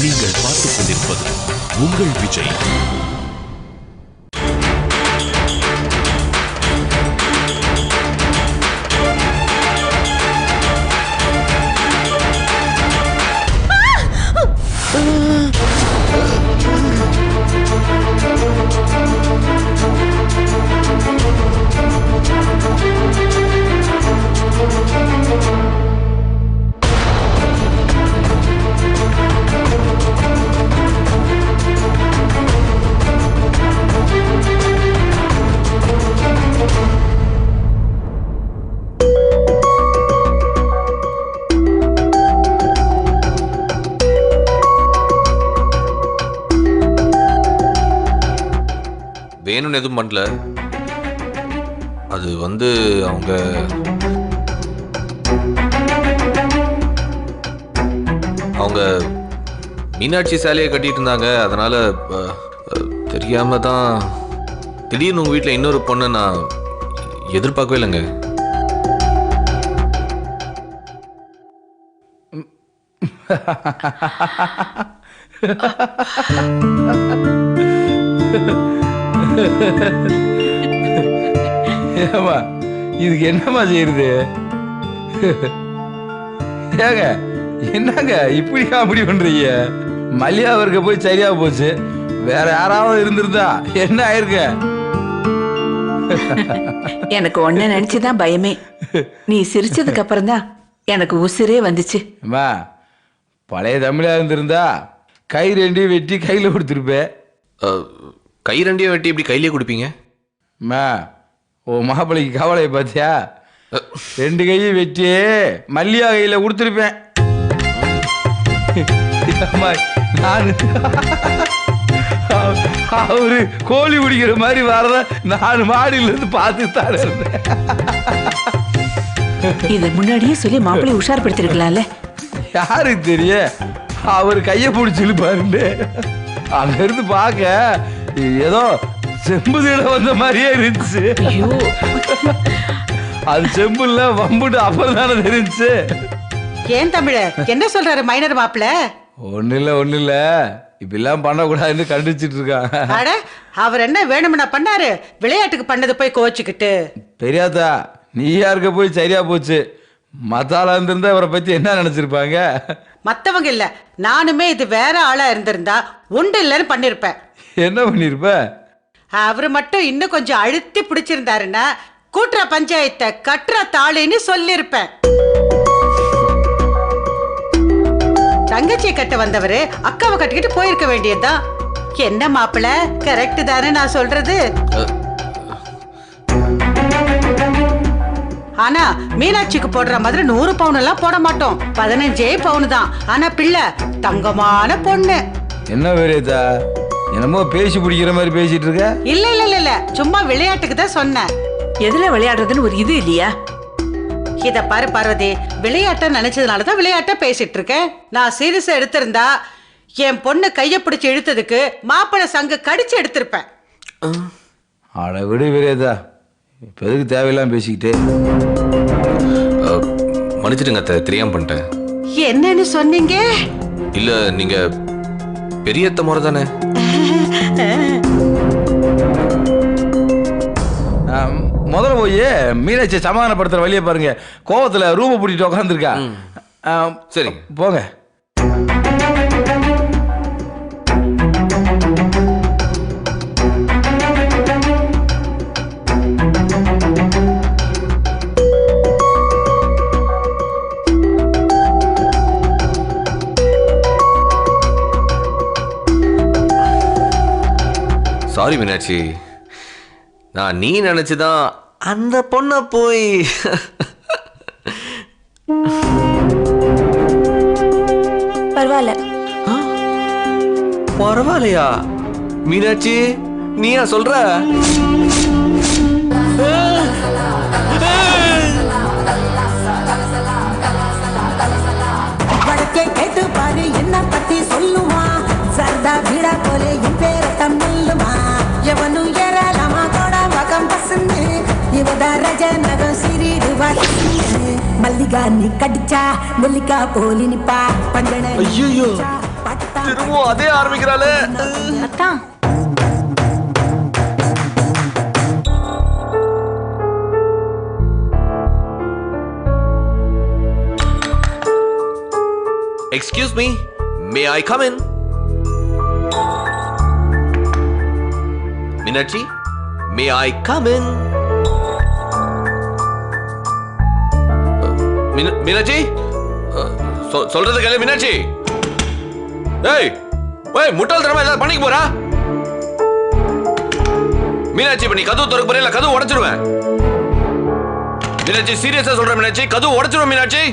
நீங்கள் பார்த்துக் கொண்டிருப்பது உங்கள் விஜய். வேணும்னு எதுவும் பண்ணல. அது அவங்க மீனாட்சி சேலையை கட்டிட்டு இருந்தாங்க. அதனால தெரியாம தான் திடீர்னு உங்க வீட்டில் இன்னொரு பொண்ணை நான் எதிர்பார்க்கவே இல்லைங்க. ஏமா இதுக்கு என்னம்மா செய்யுது? ஏங்க என்னங்க இப்படி அப்படி பண்றீங்க? மல்லிகாவிற்கு போய் சரியா போச்சு. வேற யாராவது இருந்திருந்தா என்ன ஆயிருக்க? எனக்கு ஒன்ன நினைச்சுதான் பயமே. நீ சிரிச்சதுக்கு அப்புறம் தான் எனக்கு உசிரே வந்துச்சு. அம்மா பழைய தமிழா இருந்திருந்தா கை ரெண்டையும் வெட்டி கையில கொடுத்துருப்பேன். கை ரெண்டையும் வெட்டி இப்படி கையிலே கொடுப்பீங்க? அம்மா ஓ மாப்பிள்ளைக்கு கவலையை பார்த்தியா? ரெண்டு கையும் வெட்டி மல்லிகா கையில கொடுத்துருப்பேன். அவரு கோழி குடிக்கிற மாதிரி வரத நான் மாடியில இருந்து பார்த்துதான் இருந்தேன். இது முன்னாடியே சொல்லி மாப்பிள்ளை உஷார்படுத்திருக்கலாம்ல. யாருக்கு தெரியும்? அவர் கைய பிடிச்சிரு பாருங்க. அங்க இருந்து பார்க்க ஏதோ செம்புதிட வந்த மாதிரியே இருந்துச்சு. அது செம்புல வம்புட்டு அப்புறம் தானே தெரிஞ்சு. ஏன் தமிழ என்ன சொல்றாரு மைனர் மாப்பிள்ள? ஒண்ணு இல்ல இப்பெல்லாம் பண்ணக்கூடாதுன்னு கண்டிச்சிட்டு இருக்காங்க. அட அவர் என்ன வேணும்னா பண்ணாரு? விளையாட்டுக்கு பண்ணது போய் கோச்சுக்கிட்டு. பெரியாத்தா நீ யாருக்க போய் சரியா போச்சு. மத்தாளா இருந்திருந்தா அவரை பத்தி என்ன நினைச்சிருப்பாங்க? மத்தவங்க இல்ல, நானுமே இது வேற ஆளா இருந்திருந்தா உண்டு இல்லன்னு பண்ணிருப்பேன். என்ன பண்ணிருப்ப? அவரு மட்டும் இன்னும் கொஞ்சம் அழுத்தி பிடிச்சிருந்தாருன்னா கூட்டுற பஞ்சாயத்தை கட்டுற தாளின்னு சொல்லிருப்பேன். தங்கச்சியை கட்ட வந்தவரு அக்காவை கட்டிக்கிட்டு போயிருக்க வேண்டியதுதான். என்ன மாப்பிள்ள கரெக்ட் தானே நான் சொல்றது? ஆனா மீனாட்சிக்கு போடுற மாதிரி 100 பவுன் எல்லாம் போட மாட்டோம். 15 பவுன் தான். ஆனா பிள்ளை தங்கமான பொண்ணு. என்ன வேறேதா என்னமோ பேசி பிடிக்கிற மாதிரி பேசிட்டு இருக்க? இல்ல இல்ல இல்ல சும்மா விளையாட்டுக்கு தான் சொன்னேன். எதுல விளையாடுறதுன்னு ஒரு இது இல்லையா? இத பாரு பார்வதி, விளையாட்ட நினைச்சதுனாலதான் விளையாட்ட பேசிட்டு இருக்கேன். நான் சீரியஸா எடுத்திருந்தா என் பொண்ணு கைய பிடிச்சு இழுத்ததுக்கு மாப்பிள்ளை சங்கு கடிச்சு எடுத்திருப்பேன். ஆட விடு வீரேதா, இப்ப எதுக்கு தேவையில்லாம பேசிக்கிட்டே? மன்னிச்சிடுங்க அத்தை, தெரியாம பண்ணிட்டேன். என்னன்னு சொன்னீங்க? இல்ல நீங்க பெரியத்த முறை தானே? முதல்ல போய் மீனாட்சியை சமாதானப்படுத்துற வழியை பாருங்க. கோவத்துல ரூப பூட்டிட்டு உட்காந்துருக்கா. சரி போங்க. சாரி மீனாட்சி, நான் நீ நினைச்சுதான் அந்த பொண்ணை போய் பரவாயில்ல. பரவாயில்லையா மீனாட்சி? நீயா சொல்ற? கேட்டு பாரு என்ன பத்தி சொல்லுமா? சர்தா பீடா போலே என் பேர தமிழ்மா. எவனு ஏறலாமா கோடா வகம் பசந்து இவதா ரஜ நகம் சிறிடுவா. மல்லிகா நீ கடிச்சா நெல்லிக்கா போலி நிப்பா. பஞ்சனை ஐயோ பட்டா திரும்பவும் அதே ஆரம்பிக்கிறாளே. அத்தான் Excuse me, may I come in? Meenakshi, may I come in? Meenakshi, சொல்றது கேளு மீனாட்சி. ஏய் முட்டாள் தரமா ஏதாவது பண்ணிக்க போறா? மீனாட்சி இப்ப நீ கதவு திறக்க போற இல்ல கதவு உடைச்சிடுவேன். மீனாட்சி சீரியஸா சொல்றேன் மீனாட்சி, கதவு உடைச்சிடுவேன் மீனாட்சி.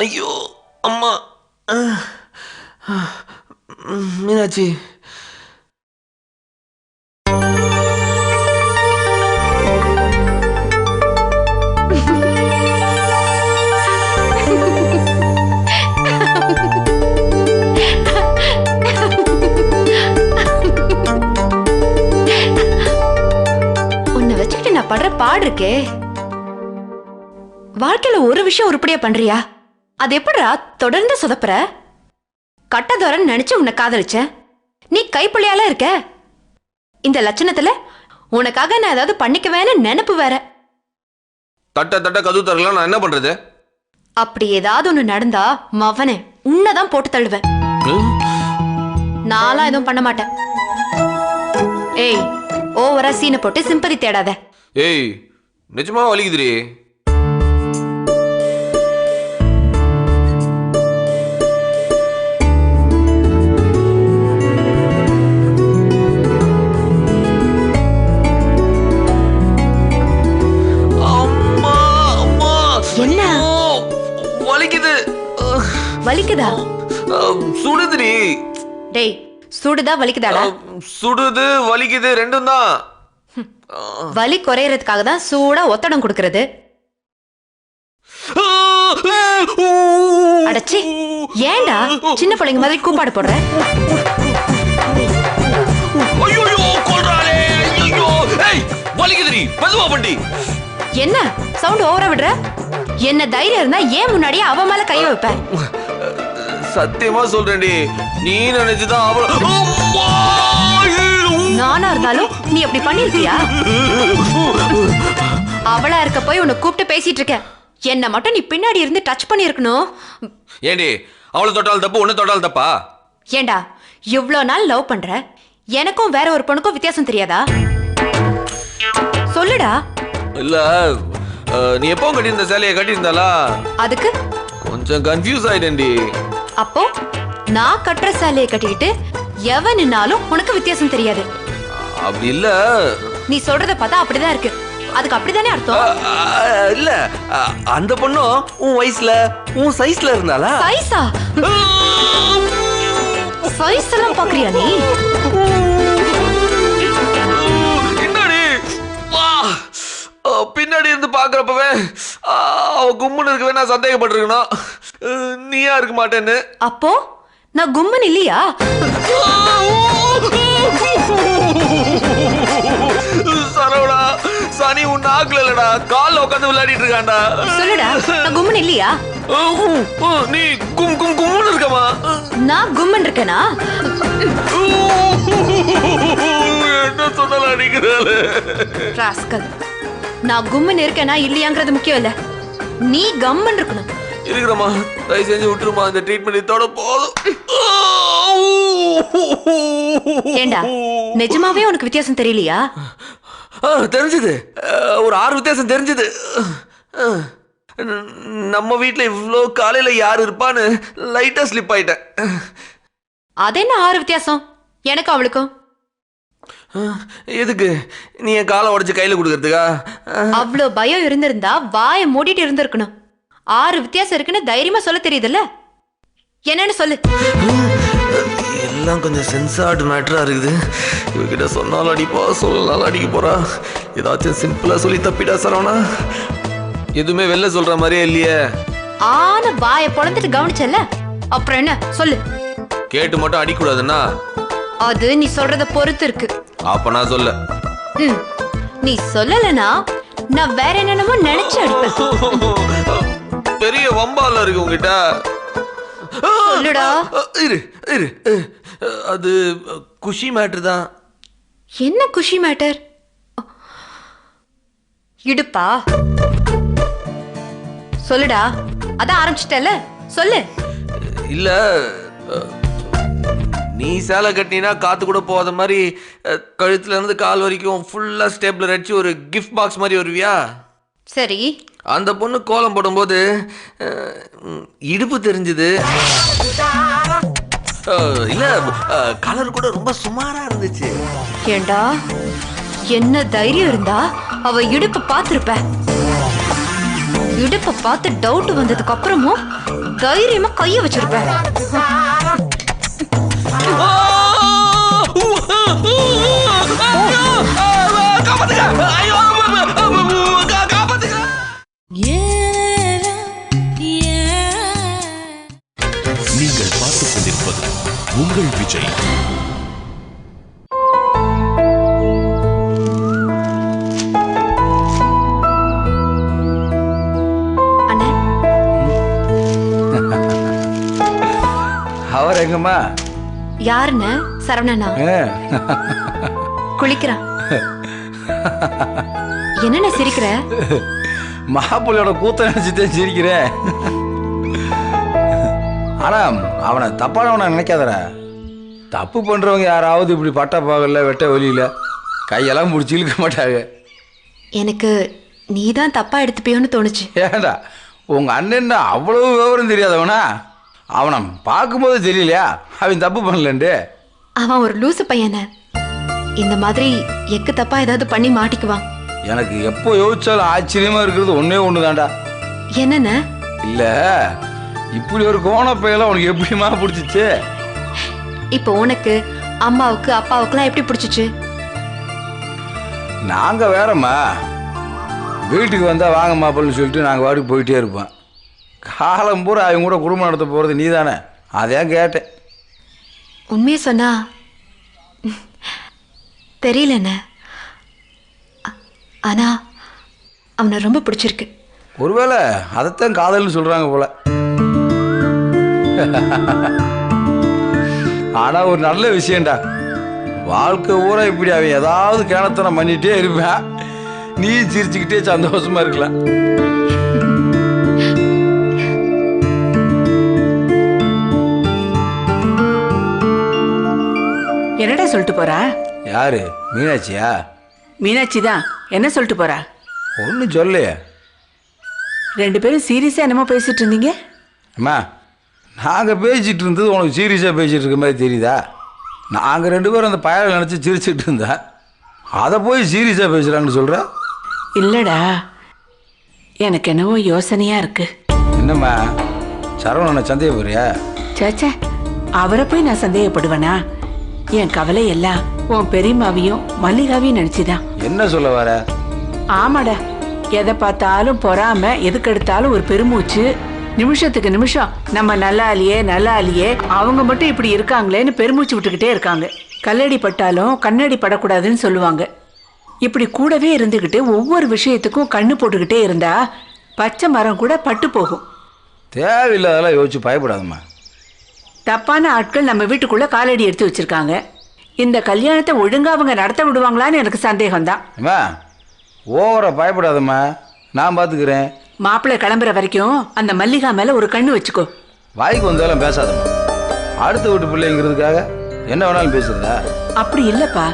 ஐயோ அம்மா. மீனாட்சி உன்னை வச்சுக்கிட்டு நான் படுற பாடு இருக்கே. வாழ்க்கையில ஒரு விஷயம் உருப்படியா பண்றியா? அது எப்படிடா தொடர்ந்து சொதப்புற? கட்டதோரன்னு நினைச்சு உன்னை காதலிச்சேன். நீ கைப்பிள்ளையால இருக்க. இந்த லட்சணத்துல உனக்காக நான் ஏதாவது பண்ணிக்குவேன்னு நினைப்பு வேற. தட்ட தட்ட கதவு தரலாம், நான் என்ன பண்றது? அப்படி ஏதாவது ஒண்ணு நடந்தா மவனே உன்னதான் போட்டு தள்ளுவேன். நான்லாம் எதுவும் பண்ண மாட்டேன். ஏய் ஓவரா சீனை போட்டு சிம்பதி தேடாத. ஏய் நிஜமா வலிக்குதுடி. என்ன வலிக்குது. வலிக்குதா? சுடுதுடி. டேய் சுடுதா வலிக்குதாடா? சுடுது வலிக்குது ரெண்டும் தான். வலி குறையறதுக்காக தான் சூடா ஒத்தடம் கொடுக்கறது. அடச்சி ஏன்டா சின்ன பிள்ளைங்க மாதிரி கூப்பாடு போடுற? ஐயோ கொல்றாளே. ஐயோ ஏய் வலிக்குதுடி, மெதுவா பண்ணி. என்ன சவுண்ட் ஓவரா விடுற? என்ன தைரியம் இருந்தா ஏன் முன்னாடியே அவ மேல கைய வைப்ப? சத்தியமா சொல்றேன்டி, நீ நினைச்சுதான் அவள. நானா இருந்தாலும் நீ அப்படி பண்ணிருக்கியா? அவளா இருக்க போய் உன்னை கூப்பிட்டு பேசிட்டு இருக்க. என்ன மட்டும் நீ பின்னாடி இருந்து டச் பண்ணி இருக்கணும். ஏண்டி அவளை தொட்டால் தப்பு, ஒண்ணு தொட்டால் தப்பா? ஏண்டா இவ்ளோ நாள் லவ் பண்ற, எனக்கும் வேற ஒரு பொண்ணுக்கும் வித்தியாசம் தெரியாதா? சொல்லுடா. இல்ல நீ எப்பவும் கட்டியிருந்த சேலையை கட்டியிருந்தாளா? அதுக்கு கொஞ்சம் கன்ஃபியூஸ் ஆயிட்டேன்டி. அப்போ நான் கட்டுற சேலையை கட்டிக்கிட்டு எவனுனாலும் உனக்கு வித்தியாசம் தெரியாது. அப்படி இல்ல. நீ சொல்றத பார்த்தா அப்படிதான் இருக்கு. அதுக்கு அப்படிதானே அர்த்தம்? இல்ல அந்த பொண்ணும் உன் வயசுல உன் சைஸ்ல இருந்தாளா? சைஸா? சைஸ் எல்லாம் பாக்குறியா நீ? என்னடி பின்னாடி இருந்து பாக்குறப்பவே அவ கும்முன்னு இருக்கவே நான் சந்தேகப்பட்டிருக்கணும். நீயா இருக்க மாட்டேன்னு. அப்போ நான் கும்மன் இல்லையா? சரவணா சனி உன் நாக்குல இல்லடா, கால்ல உட்காந்து விளையாடிட்டு இருக்காண்டா. சொல்லுடா நான் கும்மன் இல்லையா? நீ கும் கும் கும்முன்னு இருக்கமா? நான் கும்மன் இருக்கேனா? என்ன சொன்னாலும் அடிக்கிறாள். ராஸ்கல், நான் கும்மன் இருக்கேனா இல்லையாங்கிறது முக்கியம் இல்ல, நீ கம்மன் இருக்கணும். இருக்கிறமா, தயவு செஞ்சு விட்டுருமா, இந்த ட்ரீட்மெண்ட் இதோட போதும். ஏண்டா நிஜமாவே உனக்கு வித்தியாசம் தெரியலையா? தெரிஞ்சது, ஒரு 6 வித்தியாசம் தெரிஞ்சது. நம்ம வீட்டுல இவ்வளோ காலையில யாரு இருப்பான்னு லைட்டா ஸ்லிப் ஆயிட்டேன். அது என்ன 6 வித்தியாசம் எனக்கு அவளுக்கும்? எதுக்கு நீ என் காலை உடைச்சு கையில கொடுக்கறதுக்கா? அவ்வளோ பயம் இருந்திருந்தா வாயை மூடிட்டு இருந்திருக்கணும். 6 வித்தியாசம் இருக்குன்னு தைரியமா சொல்ல தெரியுதுல்ல, என்னன்னு சொல்லு. எல்லாம் கொஞ்சம் சென்சார்டு மேட்டரா இருக்குது. இவகிட்ட சொன்னாலும் அடிப்பா, சொல்லனாலும் அடிக்க போறா. ஏதாச்சும் சிம்பிளா சொல்லி தப்பிட்டா சரவணா. எதுவுமே வெளில சொல்ற மாதிரியே இல்லையே. ஆன வாயை பொழந்துட்டு கவனிச்சல, அப்புறம் என்ன சொல்லு. கேட்டு மட்டும் அடிக்கூடாதுன்னா அது நீ சொல்றத பொறுத்து இருக்கு. அப்ப நான் சொல்ல. நீ சொல்லலனா நான் வேற என்னென்னமோ நினைச்சு அடிப்பேன். பெரிய வம்பால இருக்கு உங்ககிட்ட. சொல்லுடா. இரு இரு, அது குஷி மேட்டர் தான். என்ன குஷி மேட்டர்? இடுப்பா? சொல்லுடா. அதான் ஆரம்பிச்சிட்டல, சொல்லு. இல்ல, நீ சேலை கட்டினா காத்து கூட போகாத மாதிரி கழுத்துல இருந்து கால் வரைக்கும் ஃபுல்லா ஸ்டேப்லர் அடிச்சு ஒரு கிஃப்ட் பாக்ஸ் மாதிரி வருவியா? சரி. அந்த பொண்ணு கோலம் போடும்போது இடுப்பு தெரிஞ்சது. இல்ல, கலர் கூட ரொம்ப சுமாரா இருந்துச்சு. ஏண்டா, என்ன தைரியம் இருந்தா அவ இடுப்ப பாத்திருப்ப. இடுப்ப பார்த்து டவுட் வந்ததுக்கு அப்புறமும் தைரியமா கைய வச்சிருப்ப. நீங்கள் பார்த்துக் கொண்டிருப்பது உங்கள் விஜய். அவர் எங்கம்மா? யாருன்னு? சரவணனா. குளிக்கிறான். என்னென்ன சிரிக்கிற? மாப்பிள்ளையோட கூத்த நினைச்சுதான் சிரிக்கிறேன். ஆனா அவனை தப்பானவனை நினைக்காதடா. தப்பு பண்றவங்க யாராவது இப்படி பட்ட பாகல வெட்ட வெளியில கையெல்லாம் முடிச்சு இழுக்க மாட்டாங்க. எனக்கு நீதான் தப்பா எடுத்துப்பியோன்னு தோணுச்சு. ஏண்டா, உங்க அண்ணன் அவ்வளவு விவரம் தெரியாதவனா? அவனை பார்க்கும்போது தெரியலையா அவன் தப்பு பண்ணலண்டு? அவன் ஒரு லூசு பையன. இந்த மாதிரி எக்கு தப்பா ஏதாவது பண்ணி மாட்டிக்குவான். எனக்கு எப்போ யோசிச்சாலும் ஆச்சரியமா இருக்கிறது ஒன்னே ஒண்ணுதான்டா. என்னன்னு? இல்ல, இப்படி ஒரு கோணப்பையெல்லாம் உனக்கு எப்படிமா பிடிச்சிச்சு? இப்போ உனக்கு, அம்மாவுக்கு, அப்பாவுக்குலாம் எப்படி பிடிச்சிச்சு? நாங்க வேறம்மா, வீட்டுக்கு வந்தா வாங்க மாப்பிள்ளைன்னு சொல்லிட்டு நாங்க வாட்டுக்கு போயிட்டே இருப்போம். காலம் பூரா அவங்க கூட குடும்பம் நடத்த போறது நீ தானே, அதையும் கேட்டேன். உண்மையை சொன்னா தெரியலண்ண, ஆனா அவனை ரொம்ப பிடிச்சிருக்கு. ஒருவேளை அதைத்தான் காதல்னு சொல்றாங்க போல. ஆனா ஒரு நல்ல விஷயம்டா, வாழ்க்கை ஊரா இப்படி அவன் ஏதாவது கேனத்தனம் பண்ணிட்டே இருப்பேன், நீ சிரிச்சுக்கிட்டே சந்தோஷமா இருக்கலாம். என்னடா சொல்லிட்டு போறா? யாரு? மீனாட்சியா? மீனாட்சி தான். என்ன சொல்லிட்டு போறா? ஒன்றும் சொல்லையே. ரெண்டு பேரும் சீரியஸா என்னமோ பேசிட்டு இருந்தீங்க. அம்மா, நாங்கள் பேசிகிட்டு இருந்தது உனக்கு சீரியஸாக பேசிகிட்டு இருக்க மாதிரி தெரியுதா? நாங்கள் ரெண்டு பேரும் அந்த பயலை நினச்சி சிரிச்சிட்டு இருந்தா அதை போய் சீரியஸாக பேசுகிறாங்கன்னு சொல்கிற? இல்லடா, எனக்கு என்னவோ யோசனையா இருக்கு. என்னம்மா, சரவணனை சந்தேகப்படுறியா? சேச்சே, அவரை போய் நான் சந்தேகப்படுவேனா? என் கவலை எல்லாம் உன் பெரியம்மாவையும் மல்லிகாவையும் நினைச்சுதான். என்ன சொல்ல வர? ஆமாடா, எதை பார்த்தாலும் பொறாம, எதுக்கு எடுத்தாலும் ஒரு பெருமூச்சு. நிமிஷத்துக்கு நிமிஷம் நம்ம நல்லா இல்லையே அவங்க மட்டும் இப்படி இருக்காங்களேன்னு பெருமூச்சு விட்டுக்கிட்டே இருக்காங்க. கல்லடி பட்டாலும் கண்ணடி படக்கூடாதுன்னு சொல்லுவாங்க. இப்படி கூடவே இருந்துக்கிட்டு ஒவ்வொரு விஷயத்துக்கும் கண்ணு போட்டுக்கிட்டே இருந்தா பச்சை மரம் கூட பட்டு போகும். தேவையில்லாதெல்லாம் யோசிச்சு பயப்படாதம்மா. தப்பான ஆட்கள் நம்ம வீட்டுக்குள்ள காலடி எடுத்து வச்சிருக்காங்க. இந்த கல்யாணத்தை ஒழுங்கா அவங்க நடத்த விடுவாங்களான்னு எனக்கு சந்தேகம்தான். அம்மா, ஓவரா பயப்படாதம்மா, நான் பார்த்துக்கிறேன். மாப்பிள்ளை கிளம்புற வரைக்கும் அந்த மல்லிகா மேல ஒரு கண்ணு வச்சுக்கோ. வாய்க்கு வந்தாலும் பேசாதம்மா. அடுத்த வீட்டு பிள்ளைங்கிறதுக்காக என்ன வேணாலும் பேசுறதா? அப்படி இல்லப்பா,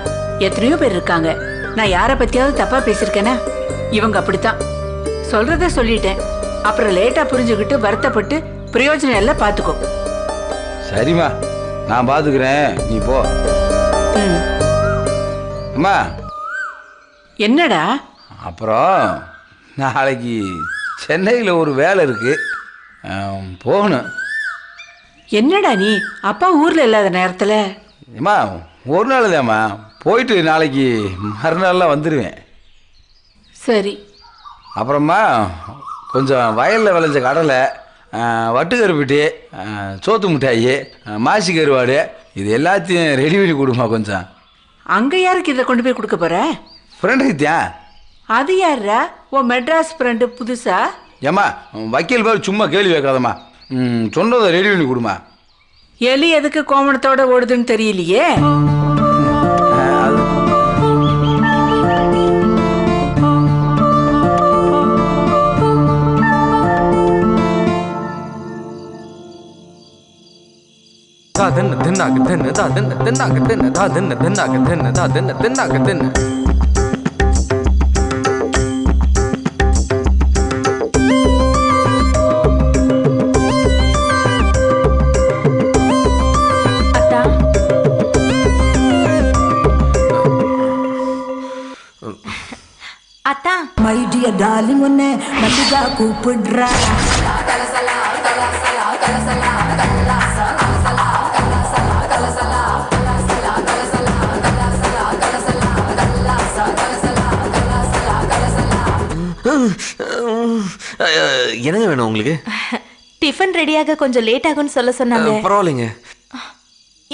எத்தனையோ பேர் இருக்காங்க. நான் யாரை பத்தியாவது தப்பா பேசியிருக்கேனா? இவங்க அப்படித்தான். சொல்றத சொல்லிட்டேன், அப்புறம் லேட்டா புரிஞ்சுக்கிட்டு வருத்தப்பட்டு பிரயோஜனம் எல்லாம் பார்த்துக்கோ. சரிம்மா, நான் பார்த்துக்கிறேன், நீ போ. அம்மா. என்னடா? அப்புறம் நாளைக்கு சென்னையில் ஒரு வேலை இருக்கு, போகணும். என்னடா நீ அப்பா ஊர்ல இல்லாத நேரத்துல? ஏம்மா ஒரு நாள் தாம்மா, போயிட்டு நாளைக்கு மறுநாள்லாம் வந்துடுவேன். சரி. அப்புறமா கொஞ்சம் வயலில் விளைஞ்ச கடலை, வட்டுக்கருப்பிட்டி, சோத்து மிட்டாயி, மாசி கருவாடு, இது எல்லாத்தையும் ரெடி பண்ணி கொடுமா கொஞ்சம். அங்க யாருக்கு இதை கொண்டு போய் கொடுக்க போற? ஃப்ரெண்டுக்கு தான். அது யாரா? உன் மெட்ராஸ் ஃப்ரெண்டு புதுசா? ஏம்மா வக்கீல் பேர் சும்மா கேள்வி வைக்காதம்மா, சொன்னதை ரெடி பண்ணி கொடுமா. எலி எதுக்கு கோமணத்தோட ஓடுதுன்னு தெரியலையே. தாதன்ன தென்னாக தென்ன தாதன்ன தென்னாக தென்ன தாதன்ன தென்னாக தென்ன தாதன்ன தென்னாக தென்ன. அத்தா மை டியர் டார்லிங் உன்னை மல்லிகா கூப்பிடுறா. என்னங்க வேணும் உங்களுக்கு? டிஃபன் ரெடியாக கொஞ்சம் லேட் ஆகும்னு சொல்ல சொன்னாங்க. பரவாயில்லைங்க.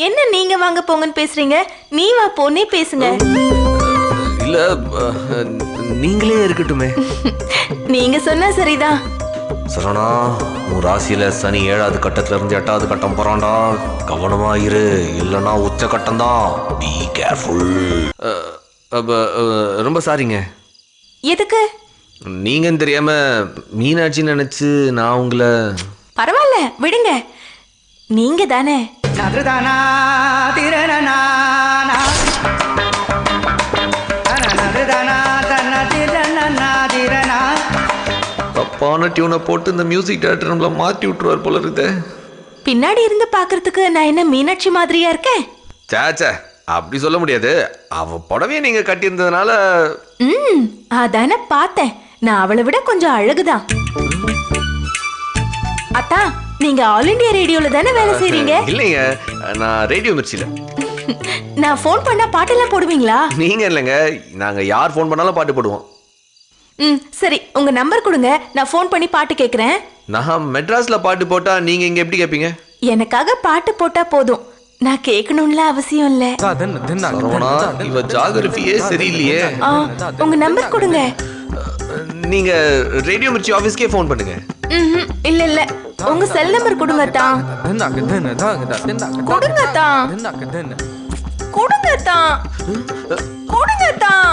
என்ன நீங்க வாங்க போங்கன்னு பேசுறீங்க? நீ வா போனே பேசுங்க. இல்ல நீங்களே இருக்கட்டுமே. நீங்க சொன்னா சரிதான். சரணா, உன் ராசியில சனி 7வது கட்டத்துல இருந்து 8வது கட்டம் போறான்டா. கவனமா இரு, இல்லைன்னா உச்ச கட்டம் தான். Be careful. ரொம்ப சாரிங்க. எதுக்கு? நீங்கன்னு தெரியாம மீனாட்சி நினைச்சு நான் உங்களை. பரவாயில்ல விடுங்க, நீங்க தானே. தப்பான டியூனை போட்டு இந்த மியூசிக் டைரக்டர் நம்மள மாற்றி விட்டுருவார் போல இருக்குது. பின்னாடி இருந்து பாக்குறதுக்கு நான் என்ன மீனாட்சி மாதிரியா இருக்கேன்? சேச்சே, அப்படி சொல்ல முடியாது. அவ புடவையை நீங்க கட்டியிருந்ததுனால. அதானே பார்த்தேன். நான் அவளை விட கொஞ்சம் அழகுதான். அத்தா, நீங்க ஆல் இண்டியா ரேடியோல தானே வேலை செய்றீங்க? இல்லைங்க, நான் ரேடியோ மிர்ச்சில. நான் ஃபோன் பண்ணா பாட்டெல்லாம் போடுவீங்களா? நீங்க இல்லைங்க, நாங்க யார் ஃபோன் பண்ணாலும் பாட்டு போடுவோம். சரி, உங்க நம்பர் கொடுங்க, நான் ஃபோன் பண்ணி பாட்டு கேட்குறேன். நான் மெட்ராஸ்ல பாட்டு போட்டா நீங்க இங்க எப்படி கேட்பீங்க? எனக்காக பாட்டு போட்டா போதும், நான் கேட்கணும்ல அவசியம் இல்ல. தாதன்ன தென்னாக சரவணா, இவ ஜாகிரபியே சரியில்லையே. உங்க நம்பர் கொடுங்க. நீங்க ரேடியோ மிர்ச்சி ஆபீஸ்க்கே ஃபோன் பண்ணுங்க. இல்ல இல்ல, உங்க செல் நம்பர் கொடுங்க தான். தென்னாக தென்ன தாகதா தென்னாக கொடுங்க தான். தென்னாக தென்ன. கொடுங்க தான். கொடுங்க தான்.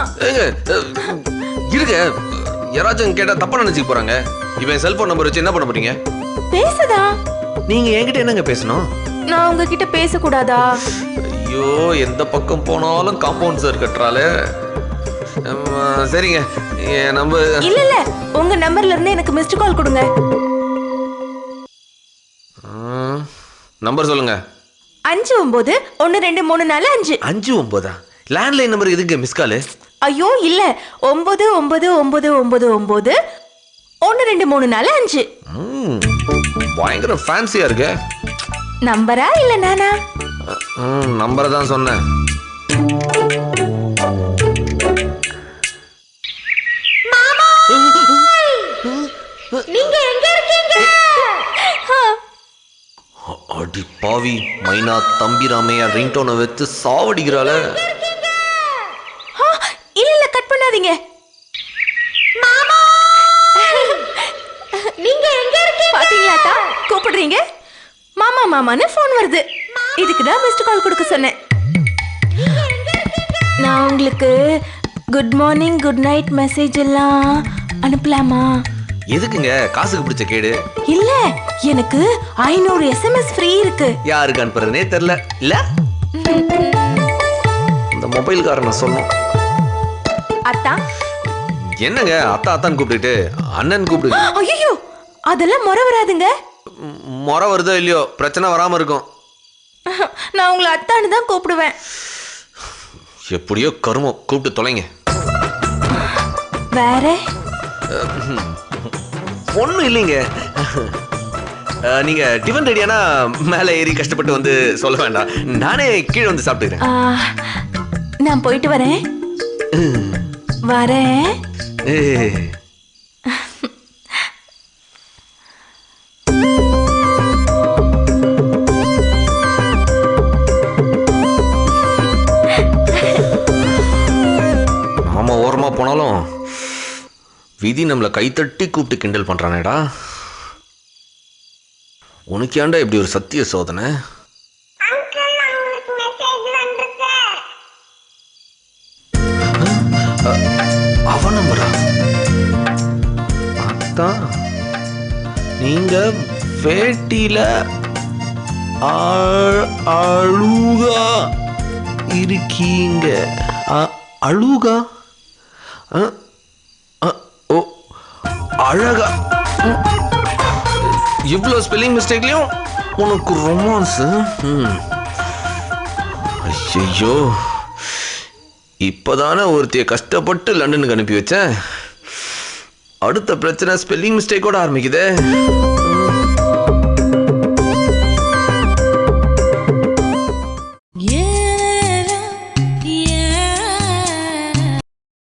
இருங்க, யாராச்சும் கேட்டா தப்பா நினைச்சுக்க போறாங்க. இவன் செல்போன் நம்பர் வச்சு என்ன பண்ண போறீங்க? பேசுதா? நீங்க என்கிட்ட என்னங்க பேசணும்? நான் உங்ககிட்ட பேசக்கூடாதா? ஐயோ, எந்த பக்கம் போனாலும் காம்பவுண்ட் சார் கட்டுறாளே. சரிங்க, நம்ம இல்ல இல்ல, உங்க நம்பர்ல இருந்து எனக்கு மிஸ்டு கால் கொடுங்க. நம்பர் சொல்லுங்க. 591234 59. லேண்ட்லைன் நம்பர் எதுங்க மிஸ் கால்? ஐயோ இல்ல, 9999112345. பயங்கர ஃபேன்சியா இருக்கு. நம்பரா இல்ல நானா? நம்பரை தான் சொன்னேன். நீங்க எங்க இருக்கீங்க? அடி பாவி, மைனா தம்பிராமையா ரிங்டோனை வச்சு சாவடிக்கிறாள. இல்ல இல்ல, கட் பண்ணாதீங்க. நீங்க எங்க இருக்கீங்க? பாத்தீங்களாடா, கூப்பிடுறீங்க, மாமா மாமான்னு ஃபோன் வருது. இதுக்கு தான் மிஸ்டு கால் கொடுக்க சொன்னேன். நான் உங்களுக்கு good morning good night message எல்லாம் அனுப்பலாமா? எதுக்குங்க? காசுக்கு பிடிச்ச கேடு. இல்ல, எனக்கு 500 SMS ஃப்ரீ இருக்கு. யாருக்கு அனுப்புறதுனே தெரியல இல்ல. இந்த மொபைல்காரனை சொன்னோம். அத்தா. என்னங்க அத்தா அத்தான்னு கூப்பிட்டுட்டு அண்ணன் கூப்பிடுங்க. ஐயோ, அதெல்லாம் முறை வராதுங்க. முறை வருதோ இல்லையோ, பிரச்சனை வராம இருக்கும். நான் உங்களை அத்தான்னு தான் கூப்பிடுவேன். எப்படியோ கருமம், கூப்பிட்டு தொலைங்க. வேற ஒன்றும் இல்லைங்க. நீங்க டிஃபன் ரெடியானா மேலே ஏறி கஷ்டப்பட்டு வந்து சொல்ல வேண்டாம், நானே கீழே வந்து சாப்பிட்டுக்கிறேன். நான் போயிட்டு வரேன். வரேன். நாம ஓரமா போனாலும் விதி நம்மளை கைத்தட்டி கூப்பிட்டு கிண்டல் பண்றானேடா. உனக்கு ஏன்டா இப்படி ஒரு சத்திய சோதனை? அவன் நம்பரா? அதான் நீங்க வேட்டியில அழுகா இருக்கீங்க. அழுகா? ஓ அழகா. இவ்வளோ ஸ்பெல்லிங் மிஸ்டேக்லையும் உனக்கு ரொமான்ஸ்? ஐயோ, இப்போதானே ஒருத்தைய கஷ்டப்பட்டு லண்டனுக்கு அனுப்பி வச்சேன். அடுத்த பிரச்சனை ஸ்பெல்லிங் மிஸ்டேக்கோட ஆரம்பிக்குதே.